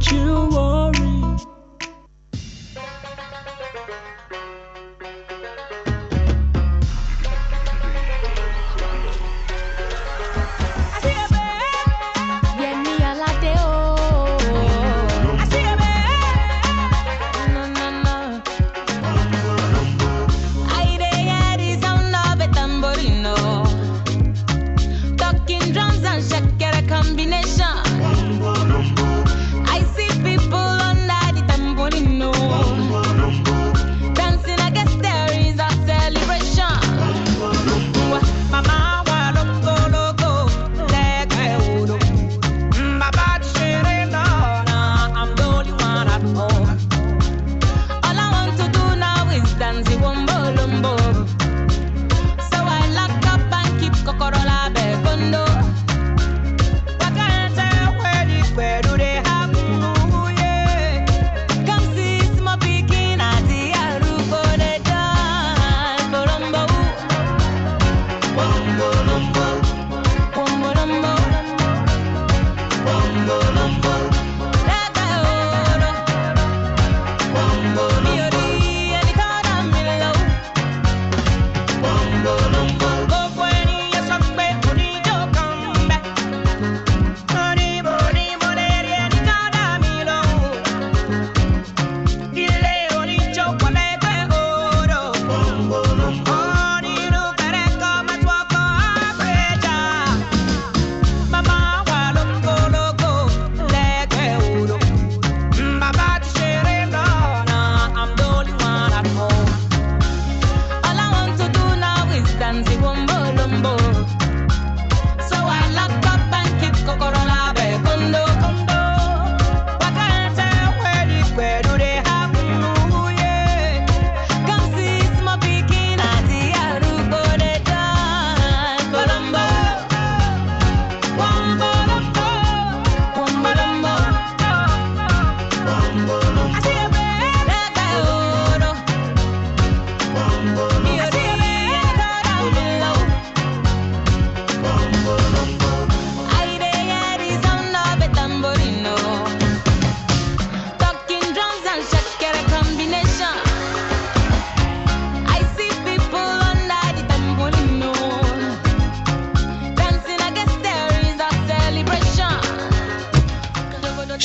don't you worry.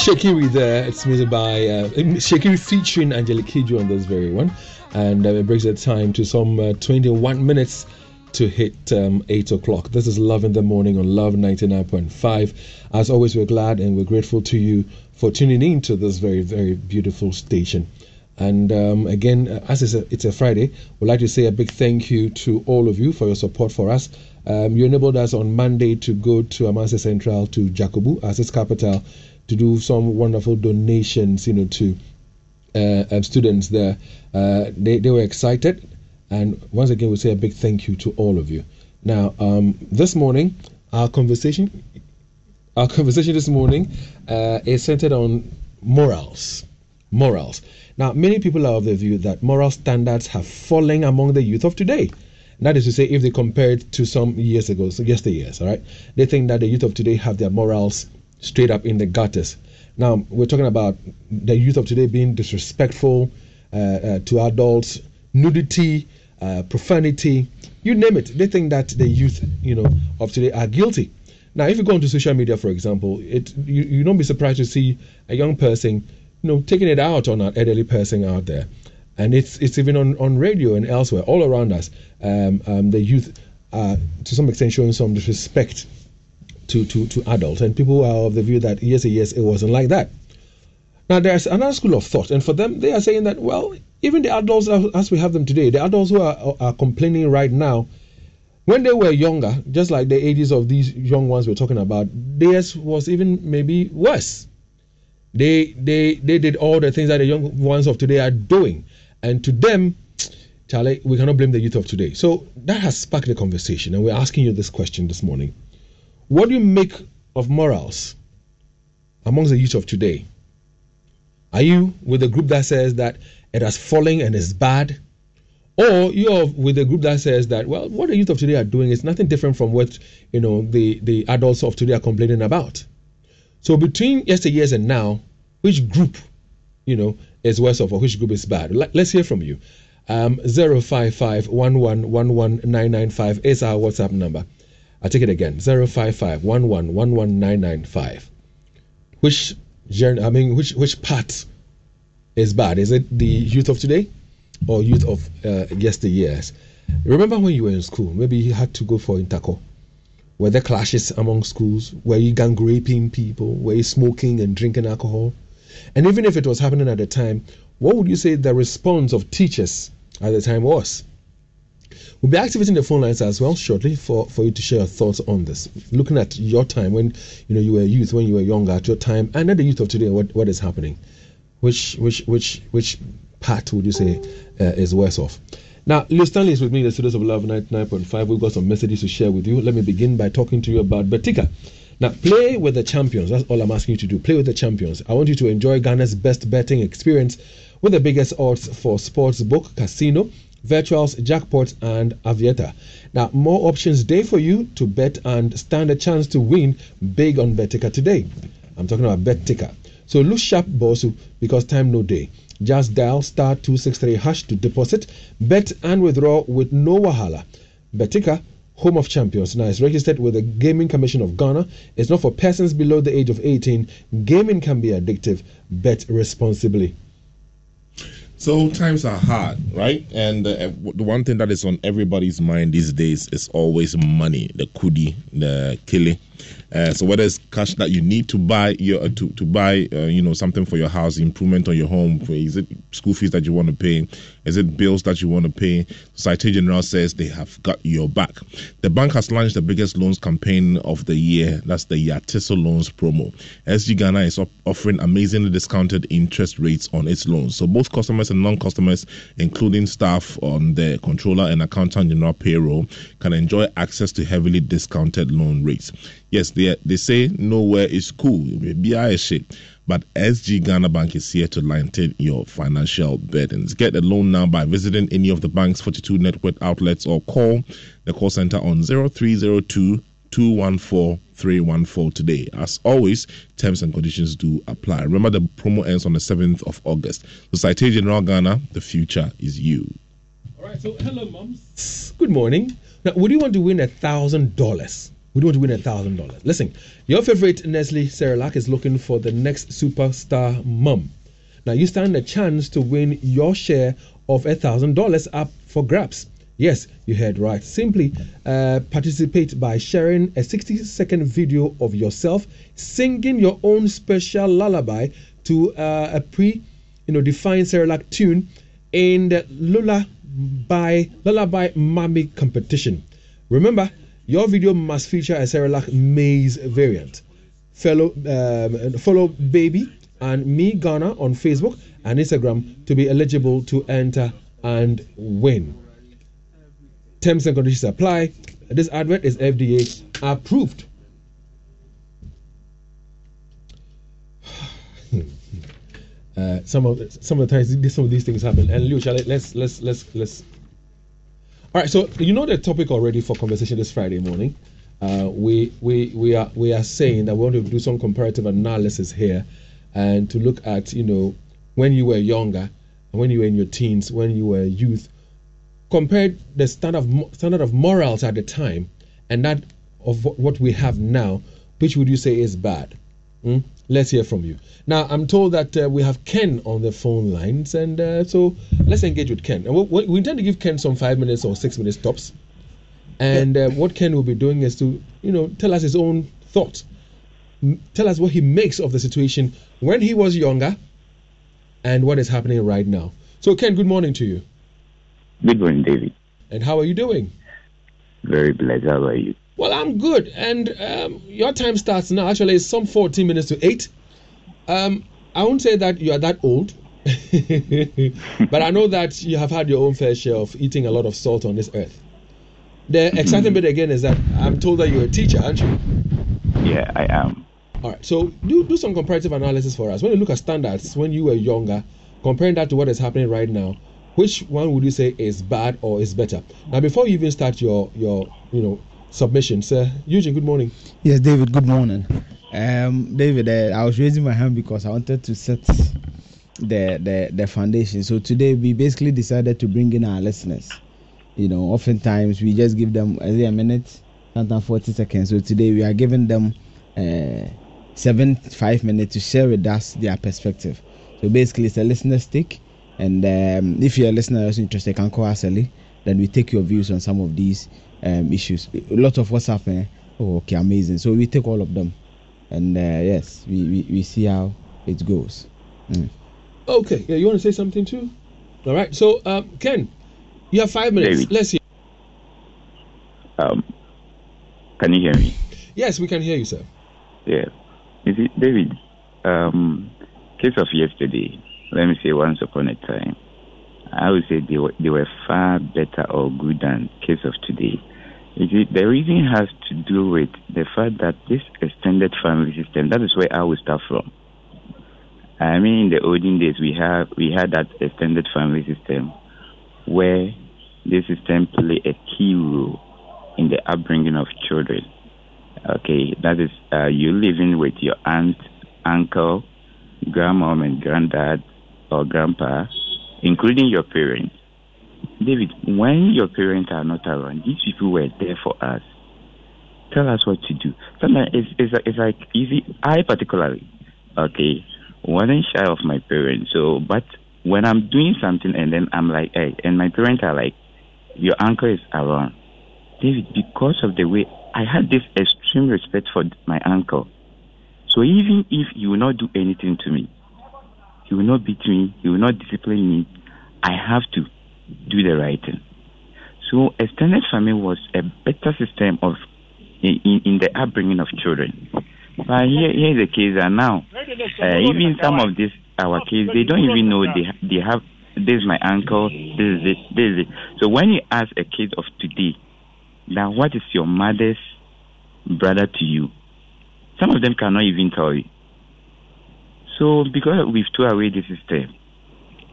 Shakiri there. It's music by Shakiri featuring Angelique Kidjo on this very one. And it brings the time to some 21 minutes to hit 8 o'clock. This is Love in the Morning on Love 99.5. As always, we're glad and we're grateful to you for tuning in to this very, very beautiful station. And again, as it's a Friday, we'd like to say a big thank you to all of you for your support for us. You enabled us on Monday to go to Amase Central, to Jakobu, as its capital, to do some wonderful donations, to students there. They were excited, and once again, we say a big thank you to all of you. Now, this morning, our conversation this morning is centered on morals. Now, many people are of the view that moral standards have fallen among the youth of today. That is to say, if they compare it to some years ago, so yesteryears, all right, they think that the youth of today have their morals straight up in the gutters. Now, we're talking about the youth of today being disrespectful to adults, nudity, profanity, you name it. They think that the youth, of today are guilty. Now, if you go onto social media, for example, you don't be surprised to see a young person, taking it out on an elderly person out there. And it's even on radio and elsewhere, all around us. The youth are, to some extent, showing some disrespect to adults, and people are of the view that yes, it wasn't like that. Now, there's another school of thought, and for them, they are saying that, well, even the adults as we have them today, the adults who are complaining right now, when they were younger, just like the ages of these young ones we're talking about, theirs was even maybe worse. They did all the things that the young ones of today are doing, and to them, Charlie, we cannot blame the youth of today. So that has sparked the conversation, and we're asking you this question this morning. What do you make of morals amongst the youth of today? Are you with the group that says that it has fallen and is bad? Or you're with the group that says that, well, what the youth of today are doing is nothing different from what, the adults of today are complaining about. So between yesteryears and now, which group, is worse off or which group is bad? Let's hear from you. 055 1111995 is our WhatsApp number. I'll take it again. 055 1111995. Which part is bad? Is it the youth of today or youth of yesteryears? Remember when you were in school, maybe you had to go for interco. Were there clashes among schools? Were you gang raping people? Were you smoking and drinking alcohol? And even if it was happening at the time, what would you say the response of teachers at the time was? We'll be activating the phone lines as well shortly for you to share your thoughts on this. Looking at your time when you were a youth, when you were younger, at your time, and at the youth of today, what is happening? Which part would you say is worse off? Now, Leo Stanley is with me in the studios of Love 99.5. We've got some messages to share with you. Let me begin by talking to you about Betika. Now, play with the champions. That's all I'm asking you to do. Play with the champions. I want you to enjoy Ghana's best betting experience with the biggest odds for sports book, casino, virtuals, jackpots, and aviator. Now, more options day for you to bet and stand a chance to win big on Betika today. I'm talking about Betika. So look sharp, Bosu, because time no day. Just dial *263# to deposit, bet and withdraw with no wahala. Betika, home of champions. Now it's registered with the Gaming Commission of Ghana. It's not for persons below the age of 18. Gaming can be addictive. Bet responsibly. So times are hard, right? And the one thing that is on everybody's mind these days is always money, the kudi, the kili. So whether it's cash that you need to buy something for your house, improvement on your home, is it school fees that you want to pay, is it bills that you want to pay? Societe Generale says they have got your back. The bank has launched the biggest loans campaign of the year. That's the Yatiso Loans promo. SG Ghana is offering amazingly discounted interest rates on its loans. So both customers and non-customers, including staff on the controller and accountant general payroll, can enjoy access to heavily discounted loan rates. Yes, they say nowhere is cool. But SG Ghana Bank is here to lighten your financial burdens. Get a loan now by visiting any of the bank's 42 network outlets or call the call center on 0302 214 314 today. As always, terms and conditions do apply. Remember, the promo ends on the 7th of August. Societe Generale Ghana, the future is you. All right, so hello, moms. Good morning. Now, would you want to win $1,000? Would you want to win $1,000? Listen, your favorite Nestle Cerelac is looking for the next superstar mom. Now, you stand a chance to win your share of $1,000 up for grabs. Yes, you heard right. Simply participate by sharing a 60-second video of yourself singing your own special lullaby to a defined Cerelac tune in the Lullaby Mommy competition. Remember, your video must feature a Cerelac maize variant. Follow Baby and Me Ghana on Facebook and Instagram to be eligible to enter and win. Terms and conditions apply. This advert is FDA approved. Some of the times some of these things happen. And Leo, let's. All right, so the topic already for conversation this Friday morning. We are saying that we want to do some comparative analysis here, and to look at when you were younger, when you were in your teens, when you were youth, compared the standard of morals at the time and that of what we have now. Which would you say is bad? Let's hear from you. Now, I'm told that we have Ken on the phone lines, and so let's engage with Ken. And we intend to give Ken some 5 minutes or 6 minutes tops. And what Ken will be doing is to, tell us his own thoughts. Tell us what he makes of the situation when he was younger and what is happening right now. So, Ken, good morning to you. Good morning, David. And how are you doing? Very blessed. How are you? Well, I'm good. And your time starts now. Actually, it's some 14 minutes to 8. I won't say that you are that old, but I know that you have had your own fair share of eating a lot of salt on this earth. The exciting bit again is that I'm told that you're a teacher, aren't you? Yeah, I am. All right. So do some comparative analysis for us. When you look at standards when you were younger, comparing that to what is happening right now, which one would you say is bad or is better? Now, before you even start your submission, sir, Eugene, good morning. Yes, David, good morning. David, I was raising my hand because I wanted to set the foundation. So today we basically decided to bring in our listeners. Oftentimes we just give them a minute, sometimes 40 seconds. So today we are giving them 5 minutes to share with us their perspective. So basically it's a listener stick, and if you're a listener who's interested, you can call us early. Then we take your views on some of these issues. A lot of what's happening. Oh, okay, amazing. So we take all of them, and yes, we see how it goes. Okay, yeah, you want to say something too? All right. So Ken, you have 5 minutes. David. Let's hear. Can you hear me? Yes, we can hear you, sir. Yeah. You see, David, case of yesterday, let me say once upon a time, I would say they were far better or good than case of today. You see, the reason has to do with the fact that this extended family system, that is where I will start from. I mean, in the olden days, we had that extended family system where this system play a key role in the upbringing of children. Okay, that is you living with your aunt, uncle, grandmom and granddad or grandpa, including your parents. David, when your parents are not around, these people were there for us. Tell us what to do. Sometimes it's like easy. I particularly, okay, wasn't shy of my parents. So, but when I'm doing something and then I'm like, hey, and my parents are like, your uncle is around. David, because of the way I had this extreme respect for my uncle. So even if he will not do anything to me, he will not beat me, he will not discipline me, I have to do the right thing. So extended family was a better system of in the upbringing of children. But here's the case that now, even some of this our kids, they don't even know they have, this is my uncle, this is it. So when you ask a kid of today, now what is your mother's brother to you? Some of them cannot even tell you. So because we've thrown away the system,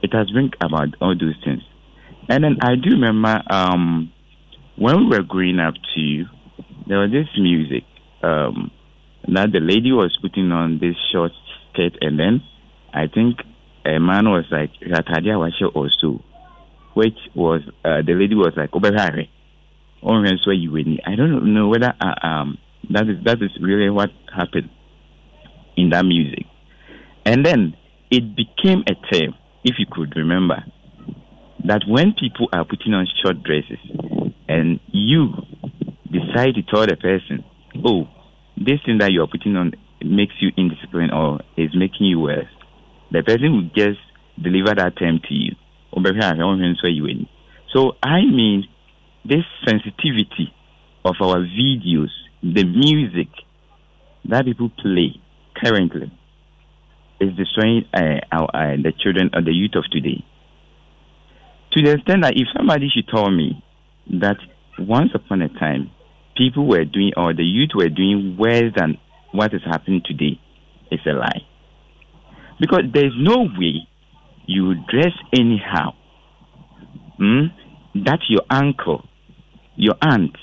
it has bring about all those things. And then I do remember when we were growing up too, there was this music that the lady was putting on this short skirt, and then I think a man was like Ratadia Washe also, which was the lady was like Obehare. I don't know whether that is really what happened in that music. And then it became a term, if you could remember, that when people are putting on short dresses and you decide to tell the person, oh, this thing that you're putting on makes you indisciplined or is making you worse, the person will just deliver that term to you. So I mean, this sensitivity of our videos, the music that people play currently is destroying the children or the youth of today. To the extent that if somebody should tell me that once upon a time people were doing, or the youth were doing worse than what is happening today, it's a lie. Because there's no way you dress anyhow that your uncle, your aunt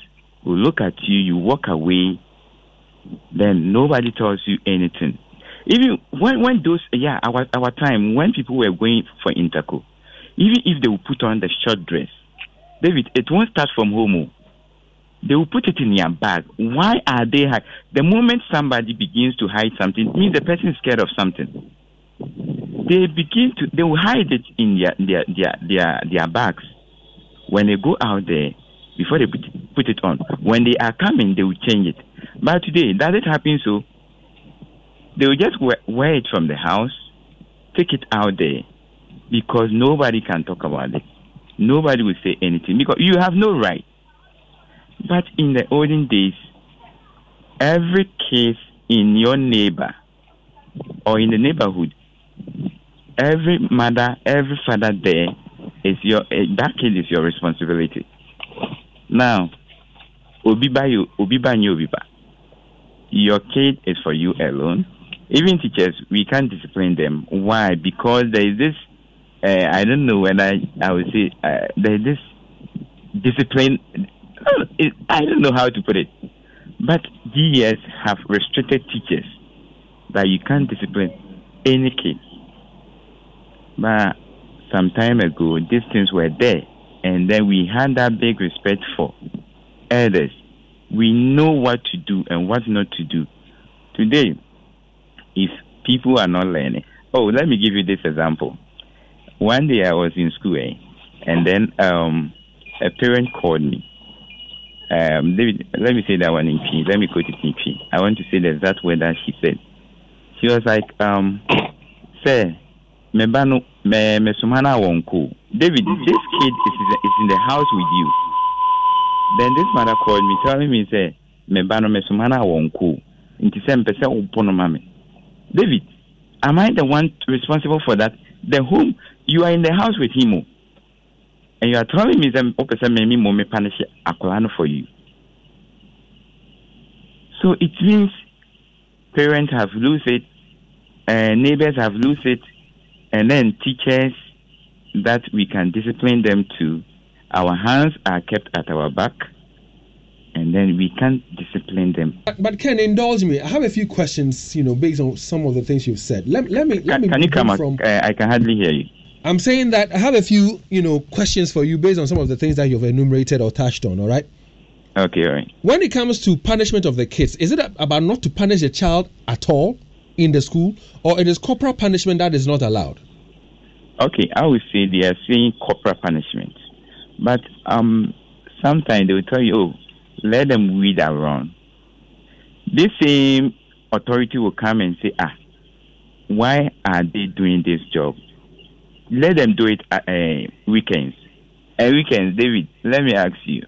will look at you, you walk away, then nobody tells you anything. Even when those, our time, when people were going for interco, even if they will put on the short dress, David, it won't start from home. They will put it in your bag. Why are they hide? The moment somebody begins to hide something, it means the person is scared of something. They will hide it in their bags. When they go out there, before they put it on, when they are coming, they will change it. But today, does it happen so? They will just wear it from the house, take it out there, because nobody can talk about it. Nobody will say anything, because you have no right. But in the olden days, every case in your neighbor or in the neighborhood, every mother, every father there is that kid is your responsibility. Now, Obiba, your kid is for you alone. Even teachers, we can't discipline them. Why? Because there is this, I don't know whether I would say, there is this discipline, I don't know how to put it, but DES have restricted teachers that you can't discipline any kid. But some time ago, these things were there, and then we had that big respect for elders. We know what to do and what not to do. Today, if people are not learning, let me give you this example. One day I was in school, and then a parent called me. David, let me say that one in P. Let me quote it in P. I want to say the exact word that she said. She was like, "Sir, me sumana wonku. David, this kid is in the house with you." Then this mother called me, telling me, "Say, me sumana wonku. Inti se mpese upono mame." David, am I the one responsible for that? The whom you are in the house with him, and you are telling me that me punish akolano for you. So it means parents have lose it, neighbors have lose it, and then teachers that we can discipline them to. Our hands are kept at our back, and then we can't discipline them. But Ken, indulge me. I have a few questions, based on some of the things you've said. Let me. Can you come from? I can hardly hear you. I'm saying that I have a few, questions for you based on some of the things that you've enumerated or touched on. All right. Okay. All right. When it comes to punishment of the kids, is it about not to punish a child at all in the school, or it is corporal punishment that is not allowed? Okay, I would say they are saying corporal punishment, but sometimes they will tell you, let them weed around. This same authority will come and say, why are they doing this job? Let them do it at weekends. And weekends, David, let me ask you,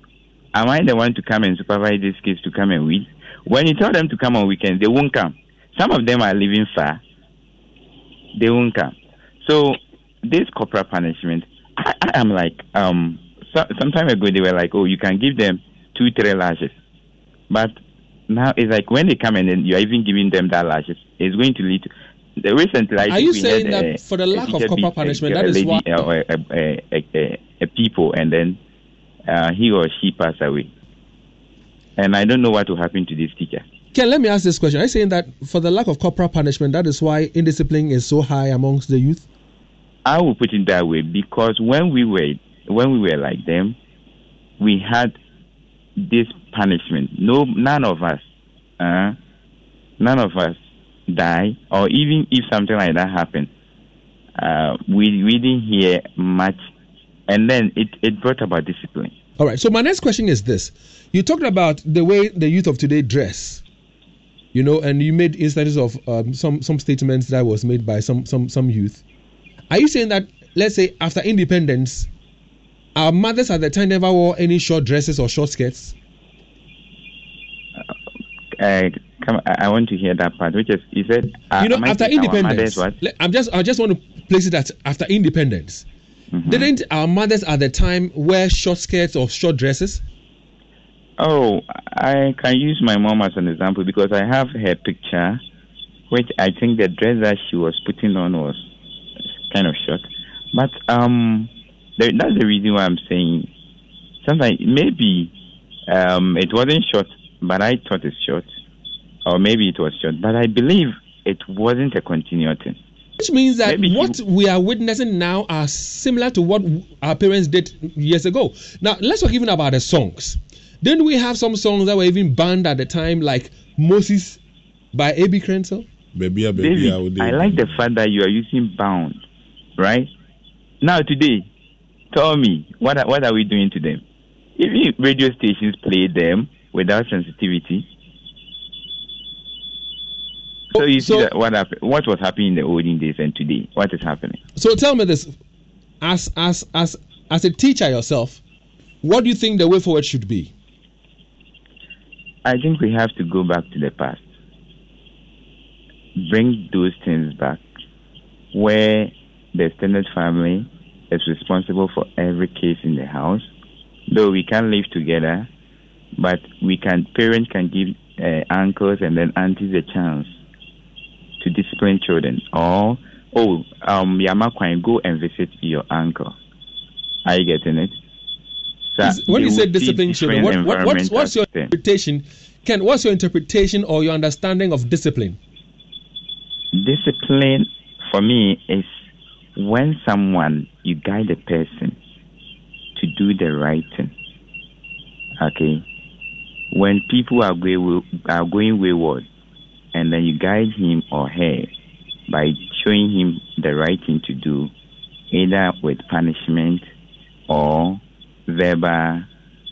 am I the one to come and supervise these kids to come and weed? When you tell them to come on weekends, they won't come. Some of them are living far. They won't come. So this corporal punishment, I am like, some time ago they were like, you can give them 2-3 lashes. But now it's like when they come and then you're even giving them that lashes, it's going to lead to... Recently, are you saying that for the lack of corporal punishment, that is why... a people, and then he or she passed away. And I don't know what will happen to this teacher. Ken, let me ask this question. Are you saying that for the lack of corporal punishment, that is why indiscipline is so high amongst the youth? I will put it that way, because when we were like them, we had this punishment. None of us die, or even if something like that happened, we didn't hear much, and then it brought about discipline. All right. So my next question is this: you talked about the way the youth of today dress, and you made instances of some statements that was made by some youth. Are you saying that, let's say, after independence, our mothers at the time never wore any short dresses or short skirts? I want to hear that part, which is, you said, after independence, I just want to place it that after independence, didn't our mothers at the time wear short skirts or short dresses? I can use my mom as an example, because I have her picture, which I think the dress that she was putting on was kind of short. But that's the reason why I'm saying sometimes maybe it wasn't short, but I thought it's short, or maybe it was short, but I believe it wasn't a continuous thing. Which means that what we are witnessing now are similar to what our parents did years ago. Now, let's talk even about the songs. Didn't we have some songs that were even banned at the time, like Moses by A.B. Crenshaw? David, I like the fact that you are using bound, right? Now today, tell me, what are we doing to them? If radio stations play them without sensitivity, so you see that what was happening in the olden days and today, what is happening? So tell me this, as a teacher yourself, what do you think the way forward should be? I think we have to go back to the past. Bring those things back, where the extended family is responsible for every case in the house. Though we can't live together, but parents can give uncles and then aunties a chance to discipline children. Or, Yama, go and visit your uncle. Are you getting it? So when you say discipline children, what's your interpretation? Ken, what's your interpretation or your understanding of discipline? discipline for me is when you guide a person to do the right thing. Okay? When people are going wayward, and then you guide him or her by showing him the right thing to do, either with punishment or verbal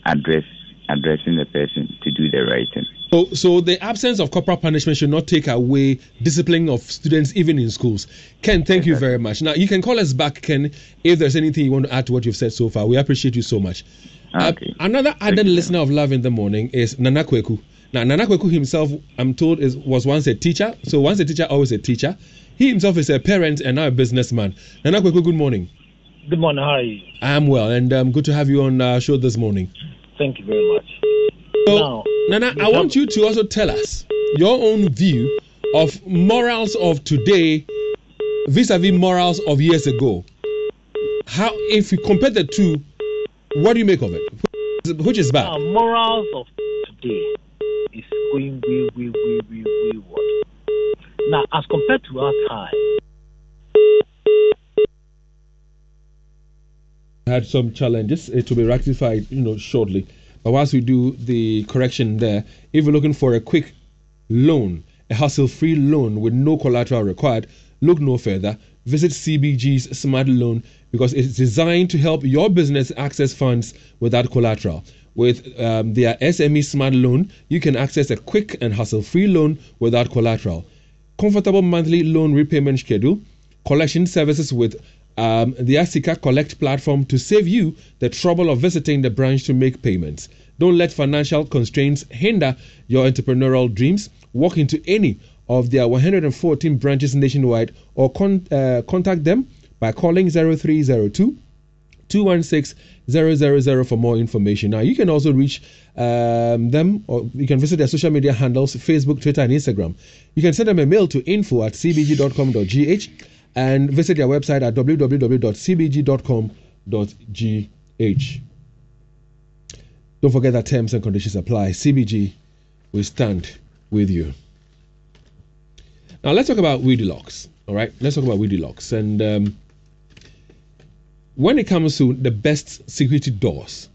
addressing the person to do the right thing. So the absence of corporal punishment should not take away discipline of students, even in schools. Ken, thank you very much. Now, you can call us back, Ken, if there's anything you want to add to what you've said so far. We appreciate you so much. Okay. Another added listener of Love in the Morning is Nana Kweku. Now, Nana Kweku himself, I'm told, was once a teacher. So once a teacher, always a teacher. He himself is a parent and now a businessman. Nana Kweku, good morning. Good morning. How are you? I am well, and good to have you on our show this morning. Thank you very much. So, now, Nana, I want you to also tell us your own view of morals of today vis-a-vis morals of years ago. How, if you compare the two, what do you make of it? Which is bad? Morals of today is going way what? Now, as compared to our time, had some challenges. It will be rectified, shortly. But whilst we do the correction there, if you're looking for a quick loan, a hassle-free loan with no collateral required, look no further. Visit CBG's Smart Loan because it's designed to help your business access funds without collateral. With their SME Smart Loan, you can access a quick and hassle-free loan without collateral. Comfortable monthly loan repayment schedule, collection services with the Asika Collect platform to save you the trouble of visiting the branch to make payments. Don't let financial constraints hinder your entrepreneurial dreams. Walk into any of their 114 branches nationwide or contact them by calling 0302 216 000 for more information. Now, you can also reach them, or you can visit their social media handles, Facebook, Twitter, and Instagram. You can send them a mail to info@cbg.com.gh and visit their website at www.cbg.com.gh. Don't forget that terms and conditions apply. CBG will stand with you. Now, let's talk about Weedy Locks. All right, let's talk about Weedy Locks. And when it comes to the best security doors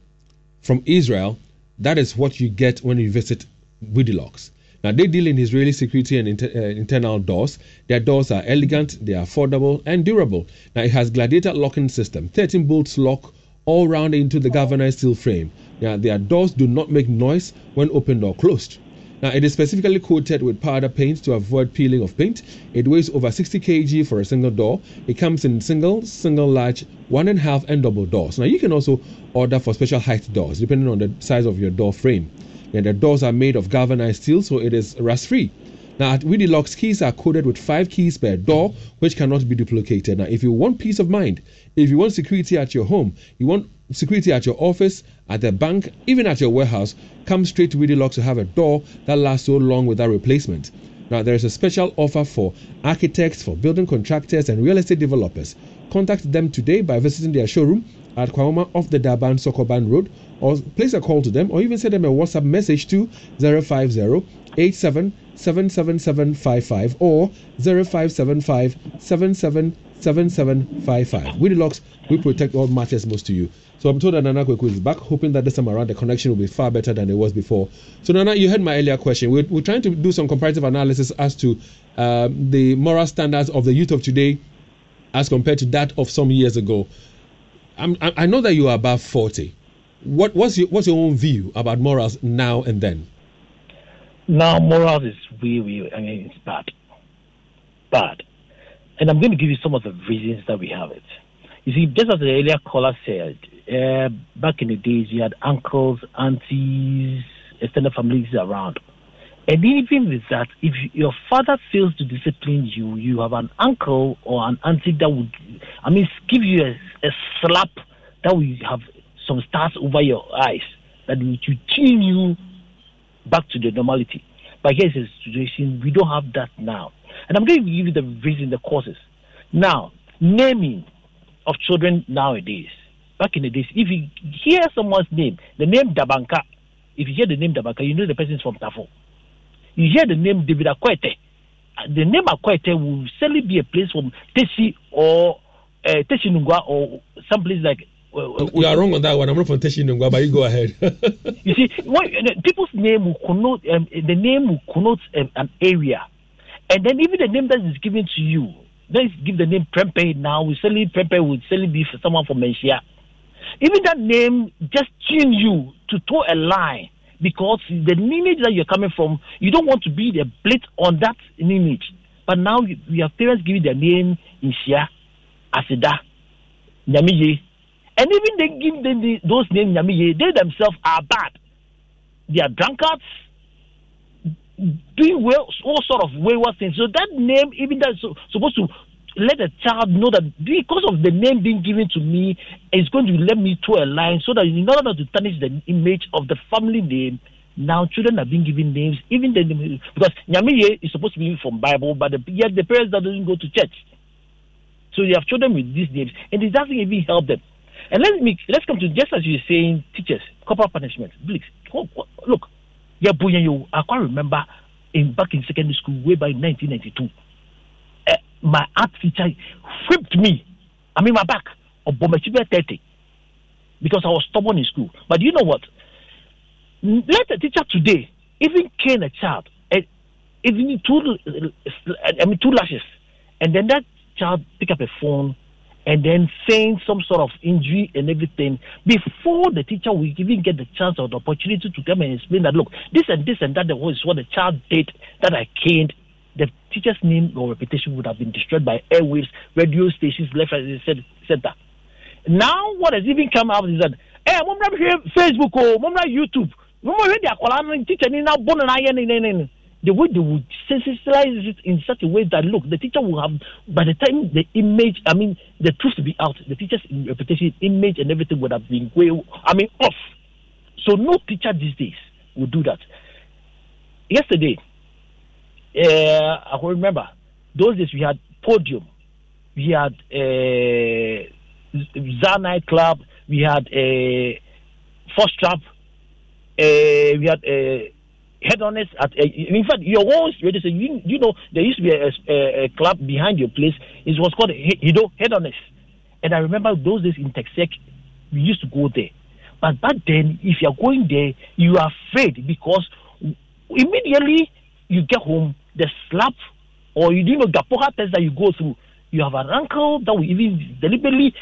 from Israel, that is what you get when you visit Weedy Locks. Now, they deal in Israeli security and internal doors. Their doors are elegant, they are affordable, and durable. Now, it has gladiator locking system, 13 bolts lock all round into the galvanized steel frame. Now, their doors do not make noise when opened or closed. Now, it is specifically coated with powder paint to avoid peeling of paint. It weighs over 60 kg for a single door. It comes in single, large, 1.5, and double doors. Now, you can also order for special height doors, depending on the size of your door frame. And the doors are made of galvanized steel, so it is rust-free. Now, at Weedy Locks, keys are coded with 5 keys per door, which cannot be duplicated. Now, if you want peace of mind, if you want security at your home, you want security at your office, at the bank, even at your warehouse, come straight to Weedy Locks to have a door that lasts so long without replacement. Now, there is a special offer for architects, for building contractors, and real estate developers. Contact them today by visiting their showroom at Kwahoma off the Durban Sokoban Road, or place a call to them, or even send them a WhatsApp message to 050-87-77755 or 0575-777755. Weedy Locks, we protect what matters most to you. So I'm told that Nana Kweku is back, hoping that this time around the connection will be far better than it was before. So Nana, you heard my earlier question. We're trying to do some comparative analysis as to the moral standards of the youth of today as compared to that of some years ago. I know that you are above 40. What's your own view about morals now and then? Now, morals is it's bad. And I'm going to give you some of the reasons that we have it. You see, just as the earlier caller said, back in the days, you had uncles, aunties, extended families around. And even with that, if your father fails to discipline you, you have an uncle or an auntie that would, give you a slap that will have some stars over your eyes that will tune you back to the normality. But here's the situation, we don't have that now. And I'm going to give you the reason, the causes. Now, naming of children nowadays. Back in the days, if you hear someone's name, the name Dabanka, if you hear the name Dabanka, you know the person is from Tafo. You hear the name David Akwete, the name Akwete will certainly be a place from Teshi or Teshi Nungwa or some place like. You are wrong on that one. I'm not from Teshi Nungwa, but you go ahead. You see, people's name will connote the name will connote an area, and then even the name that is given to you. Let's give the name Prempe now. Prempe will certainly be for someone from Menchia. Even that name just tune you to toe a line because the lineage that you're coming from, you don't want to be the blade on that lineage. But now we have parents giving their name in Shia, Asida, Nyamiye. And even they give those names Nyamiye, they themselves are bad. They are drunkards, doing all sort of wayward things. So that name, even that's supposed to let a child know that because of the name being given to me, it's going to let me toe a line so that in order not to tarnish the image of the family name, now children are being given names, even the name, because Nyamiye is supposed to be from Bible, but yet the parents that doesn't go to church. So you have children with these names, and it doesn't even help them. And let's come to, just as you're saying, teachers, corporal punishment. Please, look, I can't remember back in secondary school, way back in 1992. My art teacher whipped me. I mean, my back of Bomechibe 30 because I was stubborn in school. But you know what? Let a teacher today even cane a child, even two lashes, and then that child pick up a phone and then feign some sort of injury and everything before the teacher will even get the chance or the opportunity to come and explain that, look, this and that is what the child did that I caned. The teacher's name or reputation would have been destroyed by airwaves, radio stations, left, right, center. Now, what has even come out is that, hey, I'm not here Facebook or I'm not YouTube. The way they would sensitize it in such a way that, look, the teacher will have, by the time the image, the truth to be out, the teacher's reputation, image, and everything would have been off. So no teacher these days would do that. Yesterday, I can remember those days we had Podium, we had Zar Night Club, we had First Trap, we had Head On It. In fact, your own radio station, you know, there used to be a club behind your place. It was called Head On It. And I remember those days in Texec, we used to go there. But back then, if you're going there, you are afraid because immediately you get home, the slap or the poker test that you go through, you have an uncle that will even deliberately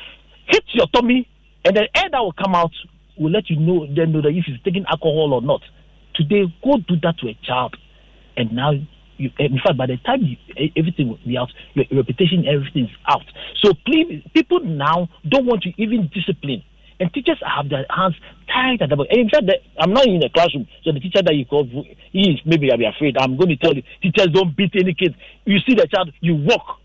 hit your tummy, and the air that will come out will let you know that if he's taking alcohol or not. Today, go do that to a child, and now, in fact, by the time everything will be out, your reputation, everything is out. So please, people now don't want to even discipline. And teachers have their hands tied at the back. And in fact, I'm not in a classroom, so the teacher that you call, maybe I'll be afraid. I'm going to tell you, teachers don't beat any kids. You see the child, you walk.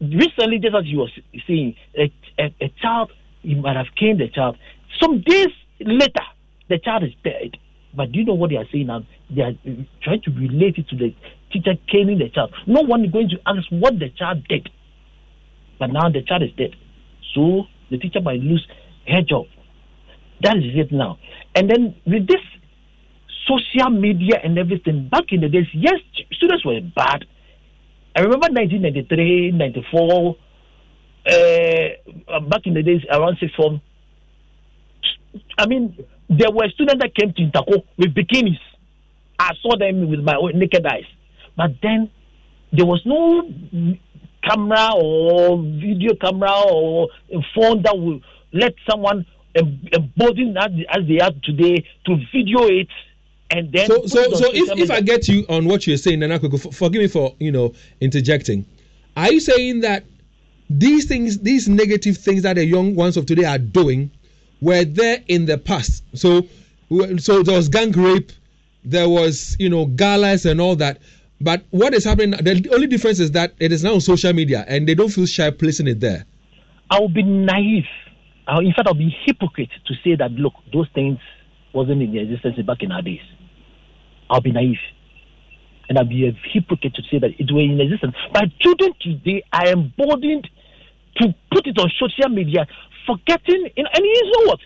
Recently, just as you were saying, a child, you might have caned the child. Some days later, the child is dead. But do you know what they are saying now? They are trying to relate it to the teacher caning the child. No one is going to ask what the child did. But now the child is dead. So the teacher might lose her job. That is it now. And then with this social media and everything, back in the days, yes, students were bad. I remember 1993, 94, back in the days around sixth form. There were students that came to Intako with bikinis. I saw them with my own naked eyes. But then there was no camera or video camera or a phone that will let someone emboldened as they are today to video it. And then so if I get you on what you're saying, Nana Kweku, forgive me for interjecting. Are you saying that these things, these negative things that the young ones of today are doing, were there in the past? So there was gang rape, there was galas and all that. But what is happening? The only difference is that it is now on social media, and they don't feel shy placing it there. I will be naive. In fact, I'll be hypocrite to say that, look, those things wasn't in existence back in our days. I'll be naive. And I'll be a hypocrite to say that it were in existence. But children today are emboldened to put it on social media, forgetting, and you know what?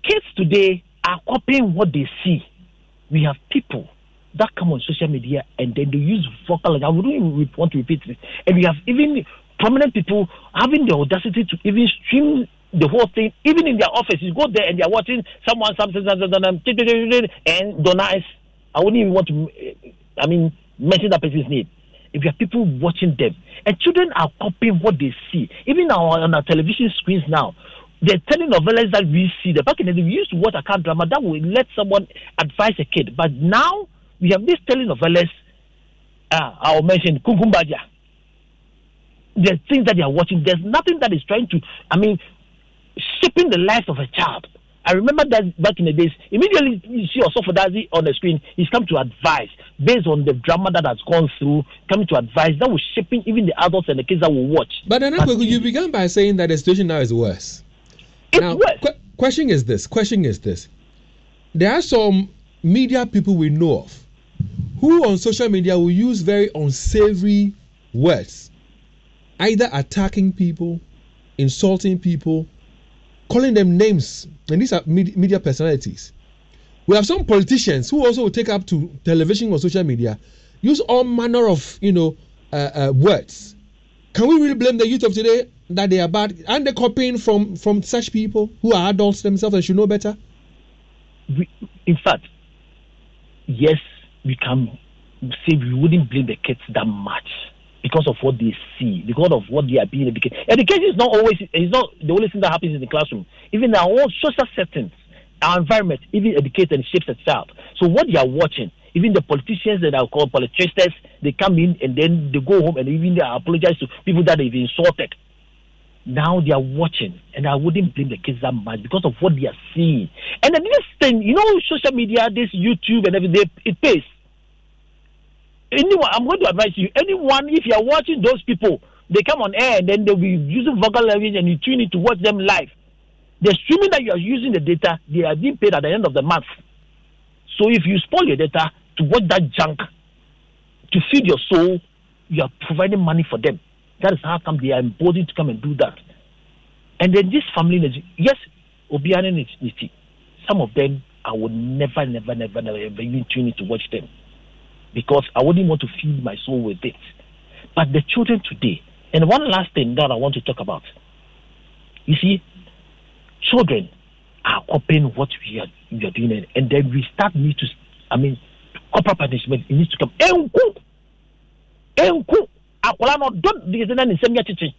Kids today are copying what they see. We have people that come on social media and then they use vocal language. I wouldn't even want to repeat this. And we have even prominent people having the audacity to even stream the whole thing, even in their office. You go there and they're watching something, and Donais. I wouldn't even want to, mention that person's name. If you have people watching them, and children are copying what they see, even on our television screens now. The telenovelas that we see, back in the day, we used to watch a car drama that would let someone advise a kid. But now we have these telenovelas. I'll mention Kunkumbaja. The things that they are watching, there's nothing that is trying to, shaping the life of a child. I remember that back in the days, immediately you see Osofodazi on the screen, he's come to advise based on the drama that has gone through, coming to advise. That was shaping even the adults and the kids that will watch. But you began by saying that the situation now is worse. It's now, worse. Question is this. There are some media people we know of who on social media will use very unsavory words, either attacking people, insulting people, calling them names, and these are media personalities. We have some politicians who also will take up to television or social media, use all manner of words. Can we really blame the youth of today that they are bad? Aren't they copying from such people who are adults themselves and should know better? In fact, yes, we can say we wouldn't blame the kids that much because of what they see, because of what they are being educated. Education is not the only thing that happens in the classroom. Even in our own social settings, our environment, even educates and shapes a child. So what they are watching, even the politicians that are called politicians, they come in and then they go home and even they apologize to people that they've insulted. Now they are watching, and I wouldn't blame the kids that much because of what they are seeing. And then this thing, social media, this YouTube and everything, it pays. Anyone, I'm going to advise you, anyone, if you are watching those people, they come on air and then they'll be using vocal language and you tune in to watch them live. The streaming that you are using the data, they are being paid at the end of the month. So if you spoil your data to watch that junk, to feed your soul, you are providing money for them. That is how come they are emboldened to come and do that. And then this family, yes, Obiane Niti, some of them, I would never even tune in to watch them because I wouldn't want to feed my soul with it. But the children today, and one last thing that I want to talk about, you see, children are copying what we are doing, and then we need to, corporate punishment, it needs to come. Akola no don't the na ni semya chichi.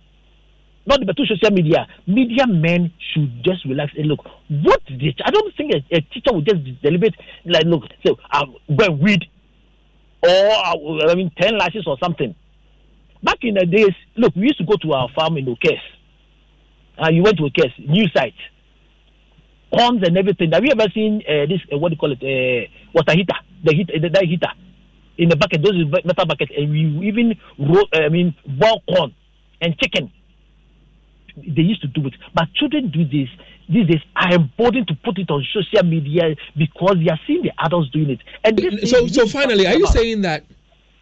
Not the social media. Media men should just relax and look. What did I don't think a teacher would just deliberate like look, so go and read or 10 lashes or something. Back in the days, look, we used to go to our farm in Okes. You went to Okes, new site. Corns and everything. Have you ever seen this what do you call it? Water heater, the heater. In the bucket, those metal buckets, and we even boil corn and chicken. They used to do it, but children do this. These days, I am emboldened to put it on social media because they are seeing the adults doing it. And so finally, are you saying that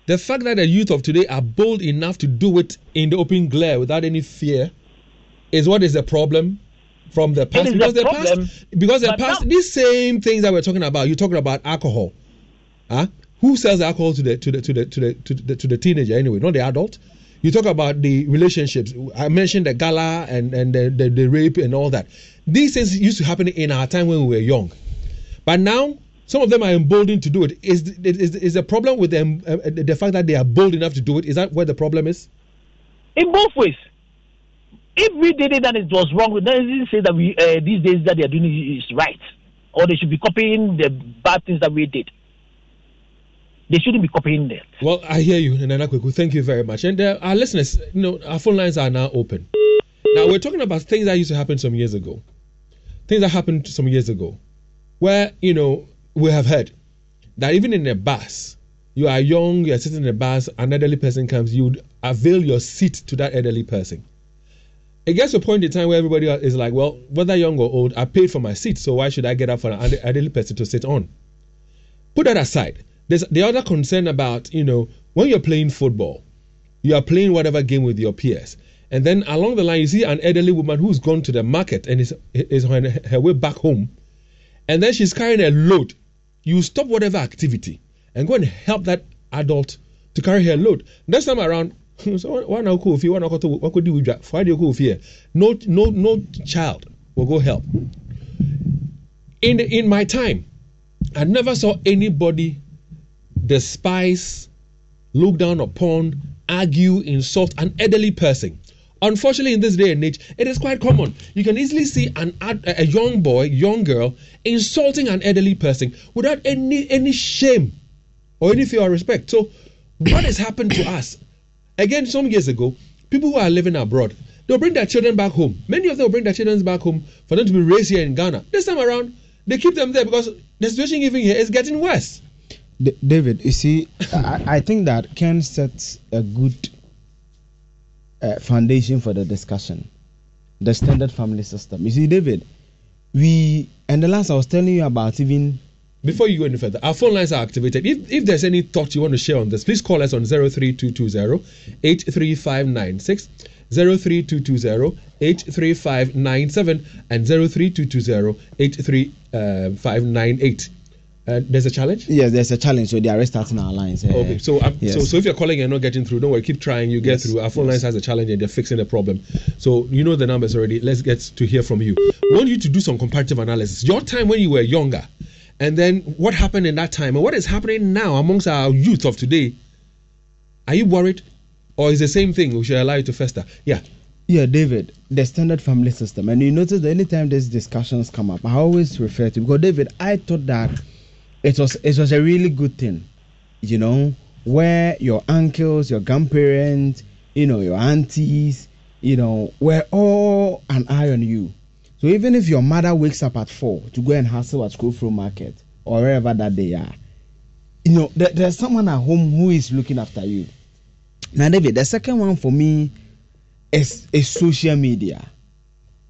the fact that the youth of today are bold enough to do it in the open glare without any fear is what is the problem from the past? Because the past, these same things that we're talking about, you're talking about alcohol, Who sells alcohol to the teenager anyway? Not the adult. You talk about the relationships. I mentioned the gala and the rape and all that. These things used to happen in our time when we were young, but now some of them are emboldened to do it. Is the problem with them the fact that they are bold enough to do it? Is that where the problem is? In both ways. If we did it and it was wrong, then it didn't say that we these days that they are doing is right, or they should be copying the bad things that we did. They shouldn't be copying that. Well, I hear you, Nana Kweku. Thank you very much. And our listeners, our phone lines are now open. Now, we're talking about things that used to happen some years ago. Things that happened some years ago, where, we have heard that even in a bus, you are young, you are sitting in a bus, an elderly person comes, you would avail your seat to that elderly person. It gets to a point in time where everybody is like, well, whether young or old, I paid for my seat, so why should I get up for an elderly person to sit on? Put that aside. There's the other concern about, when you're playing football, you are playing whatever game with your peers. And then along the line, you see an elderly woman who's gone to the market and is on her way back home. And then she's carrying a load. You stop whatever activity and go and help that adult to carry her load. Next time around, so one now cool fear, what could do with that? Friday cool fear. No child will go help. In my time, I never saw anybody despise, look down upon, argue, insult an elderly person. Unfortunately, in this day and age, it is quite common. You can easily see a young boy, young girl insulting an elderly person without any shame or any fear or respect. So, what has happened to us? Again, some years ago, people who are living abroad, they'll bring their children back home. Many of them will bring their children back home for them to be raised here in Ghana. This time around, they keep them there because the situation even here is getting worse. David, you see, I think that Ken sets a good foundation for the discussion. The standard family system. You see, David, and the last I was telling you about even. Before you go any further, our phone lines are activated. If there's any thought you want to share on this, please call us on 03220-83596, 03220-83597, and 03220-83598. There's a challenge? Yes, there's a challenge. So they are restarting our lines. Okay, so so if you're calling and not getting through, don't worry, keep trying. You get through. Our phone lines has a challenge and they're fixing the problem. So you know the numbers already. Let's get to hear from you. We want you to do some comparative analysis. Your time when you were younger, and then what happened in that time, and what is happening now amongst our youth of today. Are you worried, or is the same thing? We should allow you to fester. Yeah, David, the standard family system, and you notice that anytime these discussions come up, I always refer to, because David, I thought that it was a really good thing, where your uncles, your grandparents, your aunties, were all an eye on you. So even if your mother wakes up at 4 to go and hustle at Schoolflow Market or wherever that they are, there's someone at home who is looking after you. Now, David, the second one for me is social media.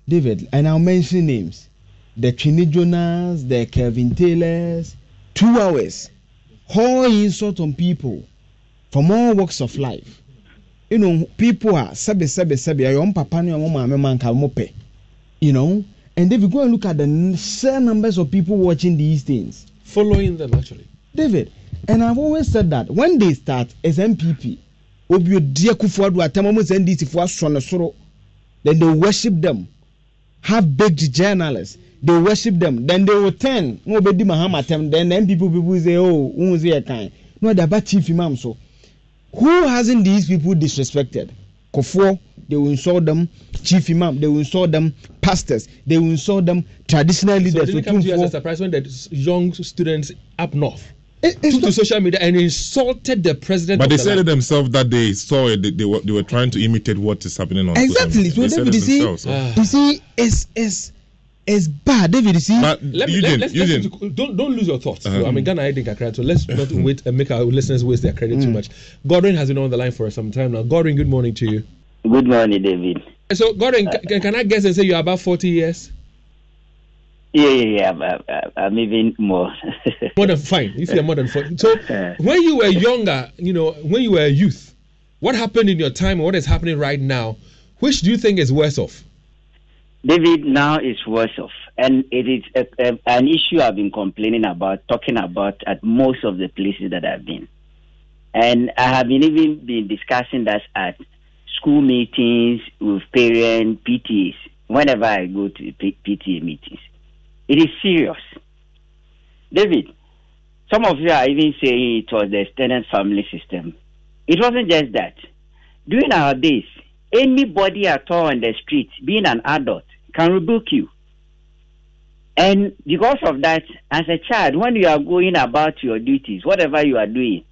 David, and I'll mention names. The Trini Jonas, the Kevin Taylors, 2 hours, whole insult on people from all walks of life. People are sabi your own papa and your mama man can mope. And if you go and look at the sheer numbers of people watching these things, following them actually, David, and I've always said that when they start as MPP, then they worship them, have big journalists. They worship them, then they will turn. Then people say, "Oh, who's here kind?" No, they're about chief imam. So, who hasn't these people disrespected? Kofo, they will insult them. Chief imam, they will insult them. Pastors, they will insult them. Traditional leaders. So didn't come to you as a surprise when the young students up north took to social media and insulted the president. But they said it themselves that they saw it. They were trying to imitate what is happening on exactly. So David, you see, it's bad, David. You see, don't lose your thoughts. So, Ghana, I think credit. So let's not wait and make our listeners waste their credit too much. Godwin has been on the line for some time now. Godwin, good morning to you. Good morning, David. So, Godwin, can I guess and say you're about 40 years? Yeah. I'm even more. More than fine. If you're more than 40. So, when you were younger, when you were a youth, what happened in your time and what is happening right now? Which do you think is worse off? David, now it's worse off. And it is an issue I've been talking about at most of the places that I've been. And I have been discussing that at school meetings with parents, PTAs, whenever I go to PTA meetings. It is serious. David, some of you are even saying it was the extended family system. It wasn't just that. During our days, anybody at all on the street, being an adult, can rebuke you. And because of that, as a child, when you are going about your duties, whatever you are doing,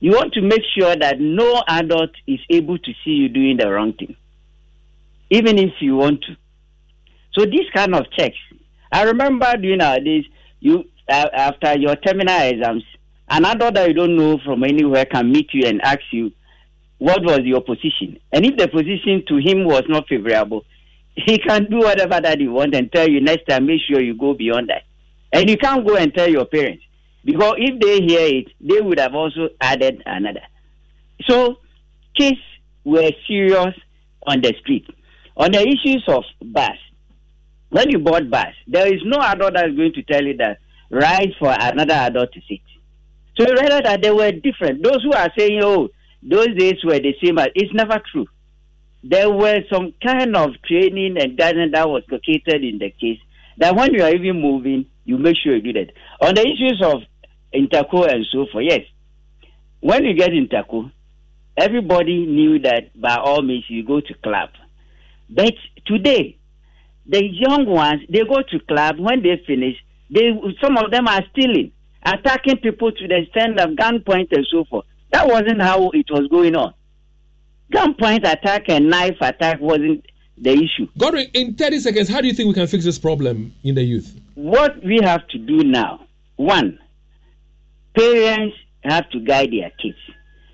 you want to make sure that no adult is able to see you doing the wrong thing, even if you want to. So these kind of checks. I remember during our days, after your terminal exams, an adult that you don't know from anywhere can meet you and ask you, what was your position? And if the position to him was not favorable, he can do whatever that he wants and tell you next time, make sure you go beyond that. And you can't go and tell your parents, because if they hear it, they would have also added another. So, cases were serious on the street. On the issues of bus, when you board bus, there is no adult that is going to tell you that rise for another adult to sit. So you realize that they were different. Those who are saying, oh, those days were the same, it's never true. There were some kind of training and guidance that was located in the case that when you are even moving, you make sure you do that. On the issues of interco and so forth, yes, when you get interco, everybody knew that by all means you go to club. But today, the young ones, they go to club. When they finish, some of them are stealing, attacking people to the extent of gunpoint and so forth. That wasn't how it was going on. Gunpoint attack and knife attack wasn't the issue. Godwin, in 30 seconds, how do you think we can fix this problem in the youth? What we have to do now, one, parents have to guide their kids.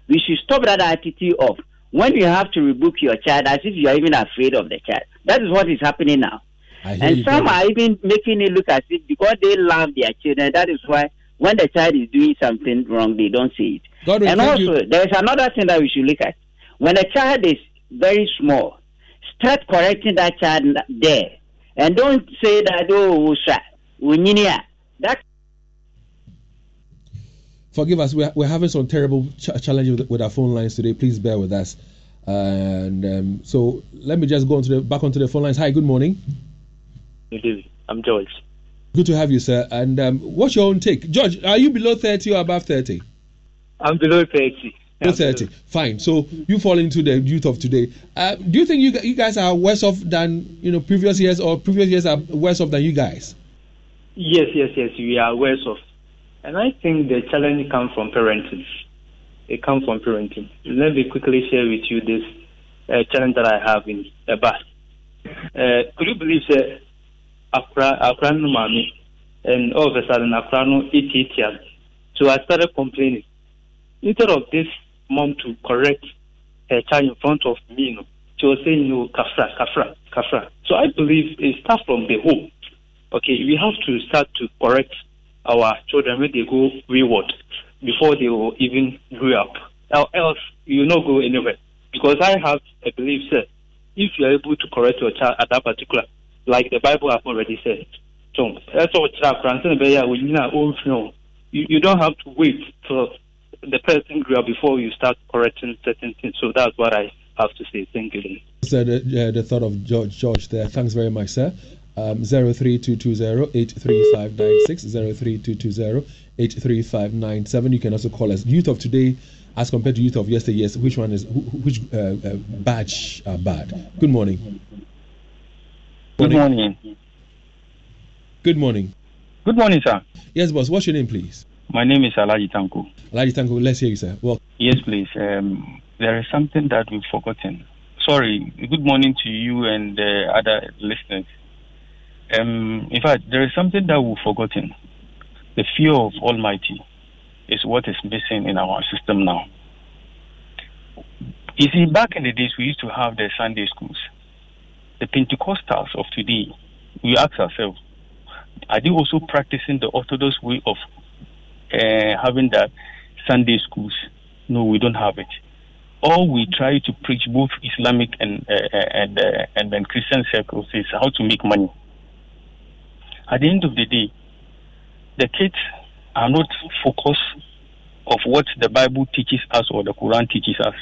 We should stop that attitude of when you have to rebuke your child as if you are even afraid of the child. That is what is happening now. And some are even making it look as if because they love their children, that is why when the child is doing something wrong, they don't say it. Godwin, and also, there is another thing that we should look at. When a child is very small, start correcting that child there. And don't say that, that. Forgive us, we're having some terrible challenge with our phone lines today. Please bear with us. And so let me just go back onto the phone lines. Hi, good morning. I'm George. Good to have you, sir. And what's your own take? George, are you below 30 or above 30? I'm below 30. Below 30. Fine. So you fall into the youth of today. Do you think you guys are worse off than previous years, or previous years are worse off than you guys? Yes. We are worse off. And I think the challenge comes from parenting. It comes from parenting. Let me quickly share with you this challenge that I have in the bus. Could you believe that Accra no mommy, and all of a sudden Accra no eat. So I started complaining. Instead of this mom to correct her child in front of me, she was saying, kafra. So I believe it starts from the home. Okay, we have to start to correct our children when they go wayward before they will even grow up. Else, you will not go anywhere. Because I have a belief that if you are able to correct your child at that particular, like the Bible has already said, so that's what you don't have to wait till the person grew up before you start correcting certain things. So that's what I have to say. Thank you. So the thought of George there. Thanks very much, sir. 03220-83596, 03220-83597. You can also call us. Youth of today as compared to youth of yesteryear. Which one is which batch are bad? Good morning. Good morning. Good morning. Good morning, sir. Yes, boss. What's your name, please? My name is Alaji Tanko. Alaji Tanko, let's hear you, sir. Well, yes, please. There is something that we've forgotten. Sorry. Good morning to you and other listeners. In fact, there is something that we've forgotten. The fear of Almighty is what is missing in our system now. You see, back in the days, we used to have the Sunday schools. The Pentecostals of today, we ask ourselves, are they also practicing the Orthodox way of having that Sunday schools? No, we don't have it. All we try to preach, both Islamic and then Christian circles, is how to make money. At the end of the day, the kids are not focused of what the Bible teaches us or the Quran teaches us.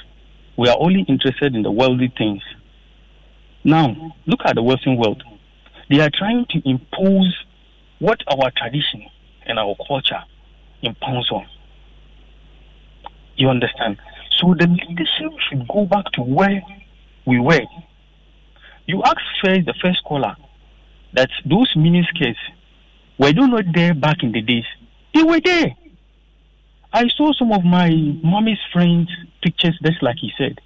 We are only interested in the worldly things. Now, look at the Western world. They are trying to impose what our tradition and our culture impose on. You understand? So the leadership should go back to where we were. You asked first, the first caller, that those miniskirts were they not there back in the days? They were there. I saw some of my mommy's friends' pictures, just like he said.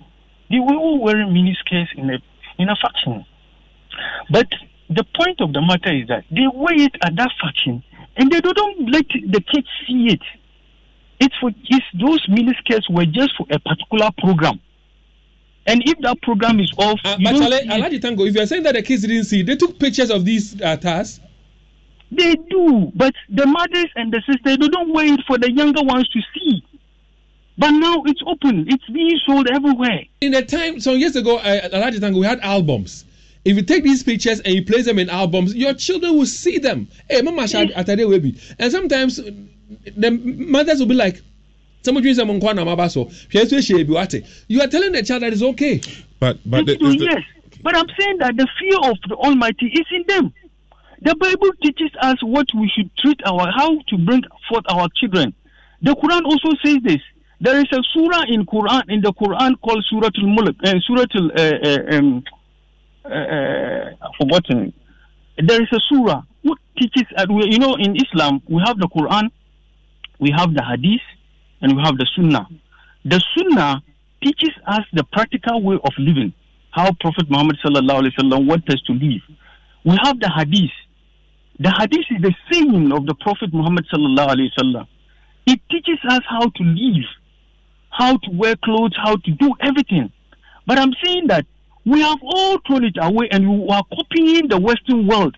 They were all wearing miniskirts in a faction. But the point of the matter is that they wear it at that faction and they don't let the kids see it. Those miniskirts were just for a particular program. And if that program is off, Alaji Tango, if you're saying that the kids didn't see, they took pictures of these tasks. They do, but the mothers and the sisters, they don't wait for the younger ones to see. But now it's open. It's being sold everywhere. In the time, some years ago, Alaji Tango, we had albums. If you take these pictures and you place them in albums, your children will see them. Hey, Mama, and sometimes the mothers will be like, you are telling the child that it's okay. But yes. But I'm saying that the fear of the Almighty is in them. The Bible teaches us what we should how to bring forth our children. The Quran also says this. There is a surah in the Quran called Surah Al-Mulk, I've forgotten. There is a surah which teaches, in Islam, we have the Quran, we have the Hadith, and we have the Sunnah. The Sunnah teaches us the practical way of living, how Prophet Muhammad sallallahu alaihi wasallam wants us to live. We have the Hadith. The Hadith is the saying of the Prophet Muhammad sallallahu alaihi wasallam. It teaches us how to live, how to wear clothes, how to do everything. But I'm saying that we have all thrown it away and we are copying the Western world.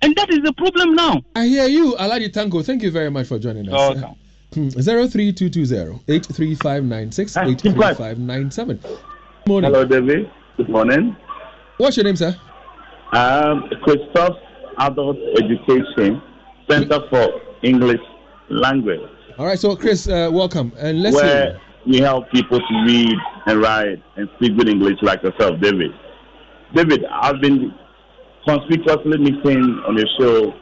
And that is the problem now. I hear you, Alhaji Tanko. Thank you very much for joining us. Okay. 03220-83596, 83597. Morning. Hello, David. Good morning. What's your name, sir? Christoph Adult Education Center for English Language. All right, so Chris, welcome. And let's where we help people to read and write and speak good English like yourself, David. David, I've been conspicuously missing on your show